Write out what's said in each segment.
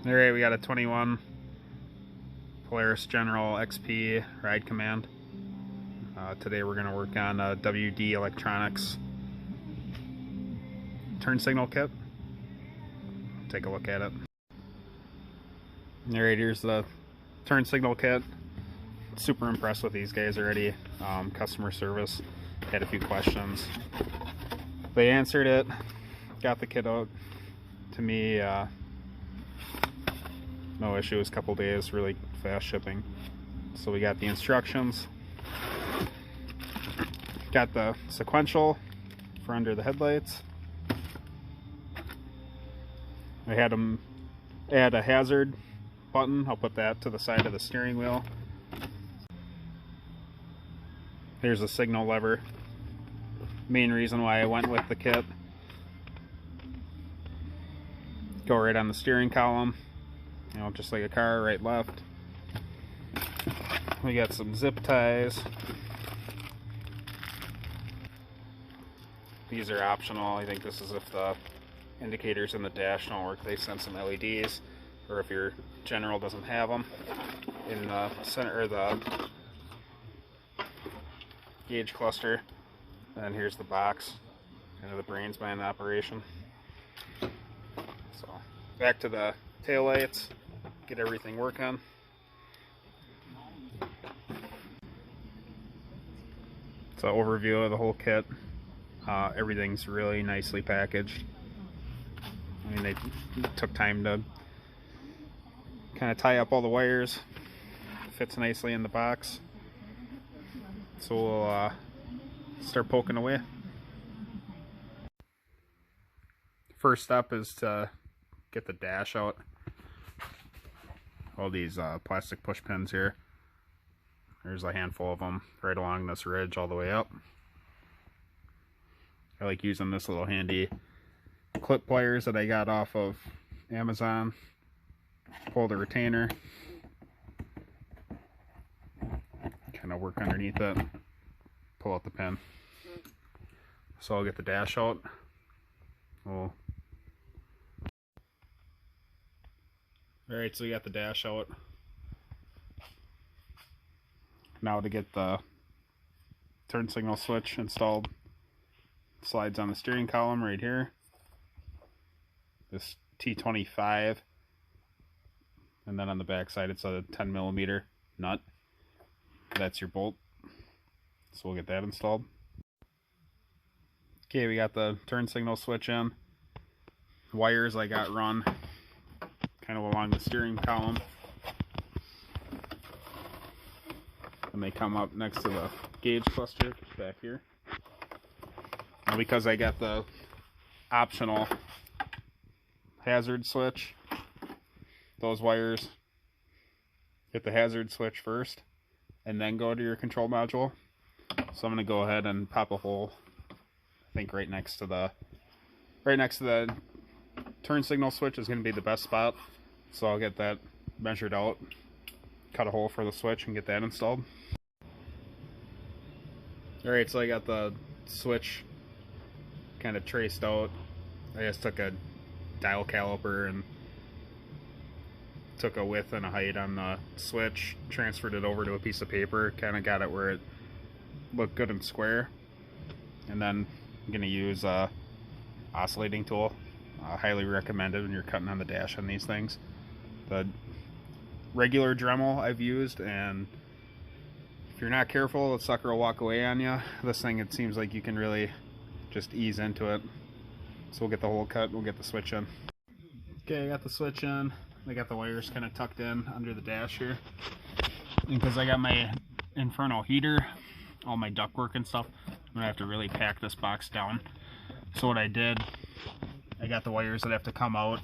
Alright, we got a 21 Polaris General XP ride command. Today we're going to work on a WD Electronics turn signal kit. Take a look at it. Alright, here's the turn signal kit. Super impressed with these guys already. Customer service, had a few questions. They answered it, got the kit out to me. No issues, couple days, really fast shipping. So we got the instructions, got the sequential for under the headlights. I had them add a hazard button. I'll put that to the side of the steering wheel. Here's a signal lever. Main reason why I went with the kit. Go right on the steering column, you know, just like a car, right, left. We got some zip ties. These are optional. I think this is if the indicators in the dash don't work, they send some LEDs, or if your General doesn't have them. In the center, or the gauge cluster. And here's the box, kind of the brains behind the operation. So back to the tail lights, get everything working. It's an overview of the whole kit. Everything's really nicely packaged. I mean, they took time to kind of tie up all the wires. Fits nicely in the box. So we'll start poking away. First step is to get the dash out. All these plastic push pins here. There's a handful of them right along this ridge all the way up. I like using this little handy clip pliers that I got off of Amazon. Pull the retainer, kind of work underneath it, pull out the pin. So I'll get the dash out. Alright, so we got the dash out. Now to get the turn signal switch installed, slides on the steering column right here. This T25, and then on the back side it's a 10mm nut. That's your bolt. So we'll get that installed. Okay, we got the turn signal switch in. Wires I got run kind of along the steering column, and they come up next to the gauge cluster back here. Now because I got the optional hazard switch, those wires hit the hazard switch first and then go to your control module. So I'm going to go ahead and pop a hole, I think right next to the turn signal switch is going to be the best spot. So I'll get that measured out, cut a hole for the switch, and get that installed. Alright, so I got the switch kind of traced out. I just took a dial caliper and took a width and a height on the switch, transferred it over to a piece of paper, kind of got it where it looked good and square. And then I'm going to use a oscillating tool. Highly recommended when you're cutting on the dash on these things. The regular Dremel I've used, and if you're not careful, the sucker will walk away on you. This thing, it seems like you can really just ease into it. So we'll get the hole cut, we'll get the switch in. Okay, I got the switch in. I got the wires kind of tucked in under the dash here. And because I got my Inferno heater, all my ductwork and stuff, I'm gonna have to really pack this box down. So what I did, I got the wires that have to come out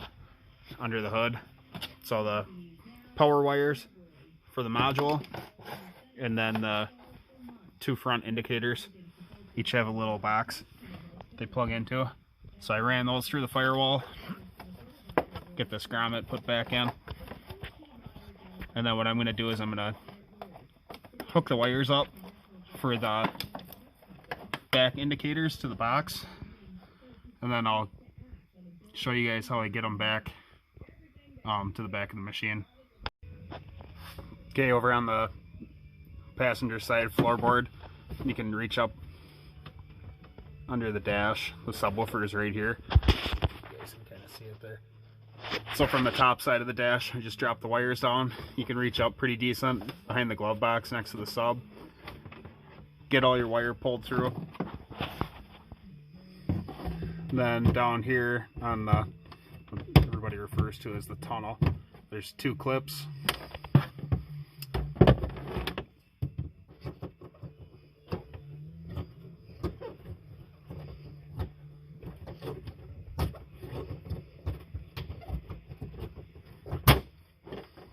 under the hood. So the power wires for the module, and then the two front indicators each have a little box they plug into. So I ran those through the firewall, get this grommet put back in, and then what I'm going to do is I'm going to hook the wires up for the back indicators to the box, and then I'll show you guys how I get them back to the back of the machine. Okay, over on the passenger side floorboard, you can reach up under the dash. The subwoofer is right here. You guys can kind of see it there. So from the top side of the dash, I just drop the wires down. You can reach up pretty decent behind the glove box next to the sub. Get all your wire pulled through. Then down here on the, what everybody refers to as the tunnel, there's 2 clips.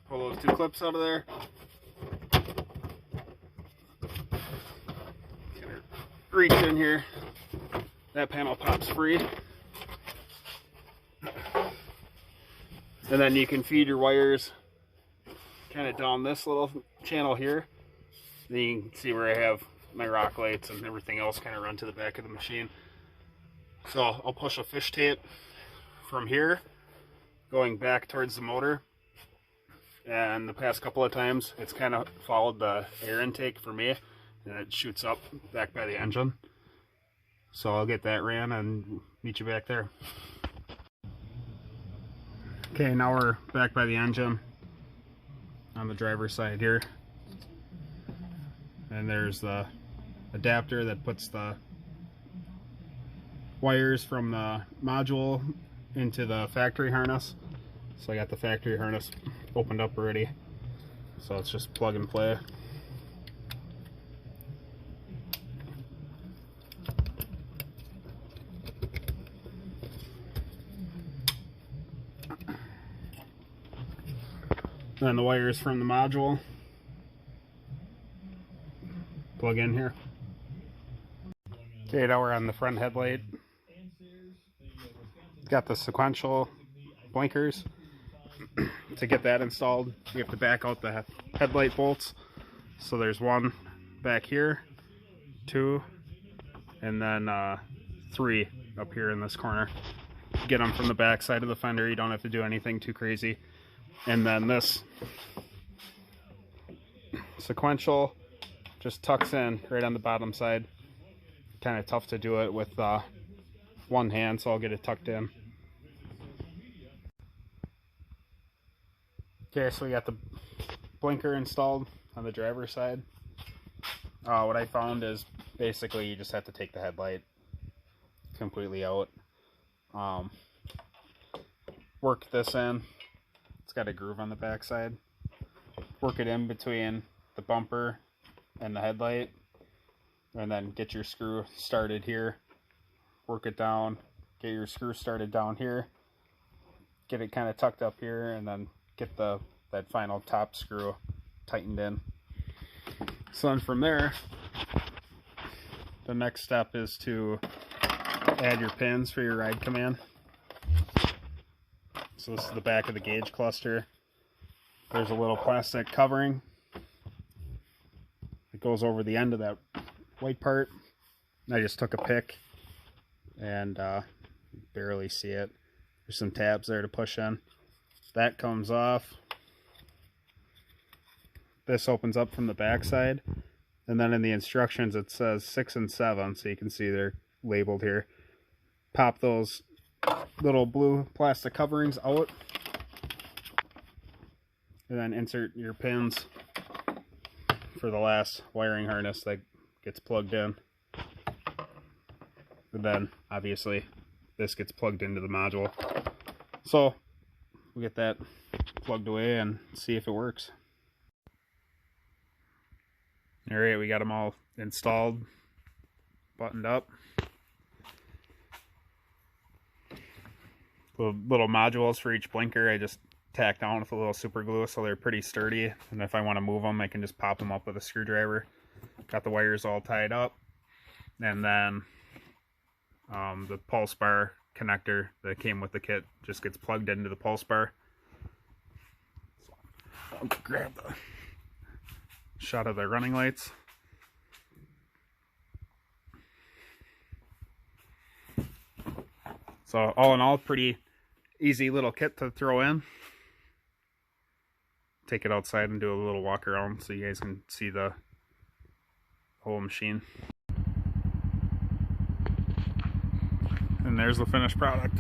Pull those 2 clips out of there. Reach in here. That panel pops free. And then you can feed your wires kind of down this little channel here. Then you can see where I have my rock lights and everything else kind of run to the back of the machine. So I'll push a fish tape from here going back towards the motor. And the past couple of times it's kind of followed the air intake for me, and it shoots up back by the engine. So I'll get that ran and meet you back there. Okay, now we're back by the engine on the driver's side here. And there's the adapter that puts the wires from the module into the factory harness. So I got the factory harness opened up already. So it's just plug and play. Then the wires from the module plug in here. Okay, now we're on the front headlight. Got the sequential blinkers. To get that installed, you have to back out the headlight bolts. So there's 1 back here, 2, and then 3 up here in this corner. Get them from the back side of the fender. You don't have to do anything too crazy. And then this sequential just tucks in right on the bottom side. Kind of tough to do it with one hand, so I'll get it tucked in. Okay, so we got the blinker installed on the driver's side. What I found is basically you just have to take the headlight completely out. Work this in. It's got a groove on the back side. Work it in between the bumper and the headlight, and then get your screw started here. Work it down. Get your screw started down here. Get it kind of tucked up here, and then get that final top screw tightened in. So then from there, the next step is to add your pins for your ride command. So this is the back of the gauge cluster. There's a little plastic covering. It goes over the end of that white part. I just took a pick and barely see it. There's some tabs there to push in. That comes off. This opens up from the back side. And then in the instructions it says 6 and 7, so you can see they're labeled here. Pop those little blue plastic coverings out, and then insert your pins for the last wiring harness that gets plugged in. And then obviously this gets plugged into the module. So we'll get that plugged away and see if it works. Alright, we got them all installed, buttoned up. Little modules for each blinker I just tacked down with a little super glue, so they're pretty sturdy, and if I want to move them I can just pop them up with a screwdriver. Got the wires all tied up, and then the pulse bar connector that came with the kit just gets plugged into the pulse bar. So I'll grab the shot of the running lights. So all in all, pretty easy little kit to throw in. take it outside and do a little walk around so you guys can see the whole machine. And there's the finished product.